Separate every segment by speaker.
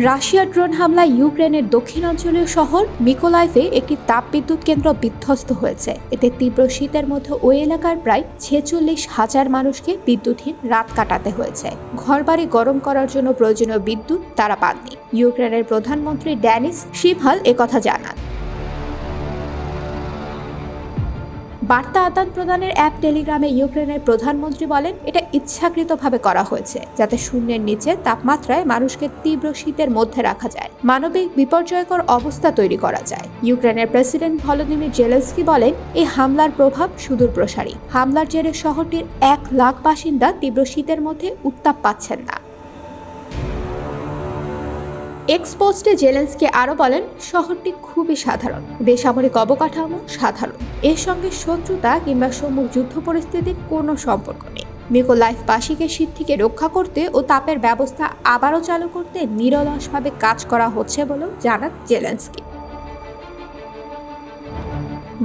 Speaker 1: রাশিয়ার ড্রোন হামলায় ইউক্রেনের দক্ষিণাঞ্চলীয় শহর মিকোলাইভে একটি তাপবিদ্যুৎ কেন্দ্র বিধ্বস্ত হয়েছে। এতে তীব্র শীতের মধ্যে ওই এলাকার প্রায় 46,000 মানুষকে বিদ্যুৎহীন রাত কাটাতে হয়েছে। ঘরবাড়ি গরম করার জন্য প্রয়োজনীয় বিদ্যুৎ তারা পাননি। ইউক্রেনের প্রধানমন্ত্রী ডেনিস শিমহাল একথা জানান। বার্তা আদান প্রদানের অ্যাপ টেলিগ্রামে ইউক্রেনের প্রধানমন্ত্রী বলেন, এটা ইচ্ছাকৃতভাবে করা হয়েছে যাতে শূন্যের নিচে তাপমাত্রায় মানুষকে তীব্র শীতের মধ্যে রাখা যায়, মানবিক বিপর্যয়কর অবস্থা তৈরি করা যায়। ইউক্রেনের প্রেসিডেন্ট ভলোদিমির জেলেনস্কি বলেন, এই হামলার প্রভাব সুদূর প্রসারী। হামলার জেরে শহরটির 1 লাখ বাসিন্দা তীব্র শীতের মধ্যে উত্তাপ পাচ্ছেন না। এক্স পোস্টে জেলেনস্কি আরও বলেন, শহরটি খুবই সাধারণ, বেসামরিক অবকাঠামো সাধারণ, এর সঙ্গে শত্রুতা কিংবা সম্মুখ যুদ্ধ পরিস্থিতির কোনো সম্পর্ক নেই। মিকোলাইভবাসীকে শীত থেকে রক্ষা করতে ও তাপের ব্যবস্থা আবারও চালু করতে নিরলসভাবে কাজ করা হচ্ছে বলেও জানান জেলেনস্কি।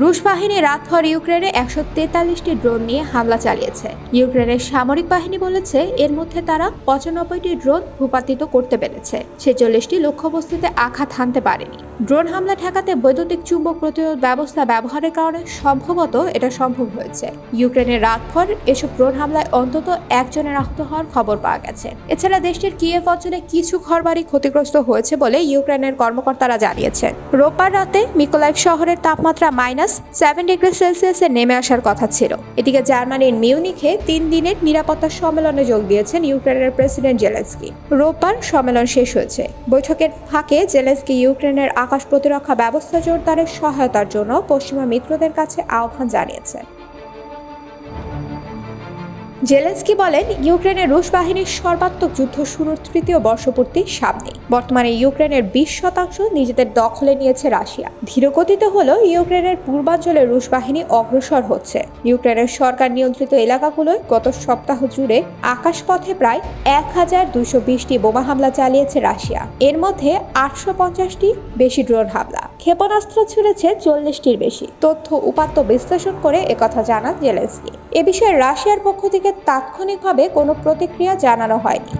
Speaker 1: রুশ বাহিনী রাতভর ইউক্রেনে 143টি ড্রোন নিয়ে হামলা চালিয়েছে। ইউক্রেনের সামরিক বাহিনী বলেছে, এর মধ্যে তারা 95টি ড্রোন ভূপাতিত করতে পেরেছে, 46টি লক্ষ্যবস্তুতে আঘাত হানতে পারেনি। ড্রোন হামলা ঠেকাতে বৈদ্যুতিক চুম্বক প্রতিরোধ ব্যবস্থা ব্যবহারের কারণে সম্ভবত এটা সম্ভব হয়েছে। ইউক্রেনের রাতভর এসব ড্রোন হামলায় অন্তত একজনের আহত হওয়ার খবর পাওয়া গেছে। এছাড়া দেশটির কিয়েভ অঞ্চলে কিছু ঘরবাড়ি ক্ষতিগ্রস্ত হয়েছে বলে ইউক্রেনের কর্মকর্তারা জানিয়েছেন। রোববার রাতে মিকোলাইভ শহরের তাপমাত্রা -7 ডিগ্রি সেলসিয়াসে নেমে আসার কথা ছিল। এদিকে জার্মানির মিউনিখে 3 দিনের নিরাপত্তা সম্মেলনে যোগ দিয়েছেন ইউক্রেনের প্রেসিডেন্ট জেলেনস্কি। রোববার সম্মেলন শেষ হয়েছে। বৈঠকের ফাঁকে জেলেনস্কি ইউক্রেনের আকাশ প্রতিরক্ষা ব্যবস্থা জোরদারের সহায়তার জন্য পশ্চিমা মিত্রদের কাছে আহ্বান জানিয়েছেন। জেলেনস্কি বলেন, ইউক্রেনের রুশ বাহিনীর সর্বাত্মক যুদ্ধ শুরুর তৃতীয় বর্ষপূর্তি সামনে। বর্তমানে ইউক্রেনের 20% নিজেদের দখলে নিয়েছে রাশিয়া। ধীরগতিতে হলেও ইউক্রেনের পূর্বাঞ্চলে রুশ বাহিনী অগ্রসর হচ্ছে। ইউক্রেনের সরকার নিয়ন্ত্রিত এলাকাগুলোয় গত সপ্তাহ জুড়ে আকাশপথে প্রায় 1220টি বোমা হামলা চালিয়েছে রাশিয়া। এর মধ্যে 850টি বেশি ড্রোন হামলা, ক্ষেপণাস্ত্র ছুড়েছে 40টির বেশি। তথ্য উপাত্ত বিশ্লেষণ করে একথা জানান জেলেনস্কি। এ বিষয়ে রাশিয়ার পক্ষ থেকে তাৎক্ষণিকভাবে কোনো প্রতিক্রিয়া জানানো হয়নি।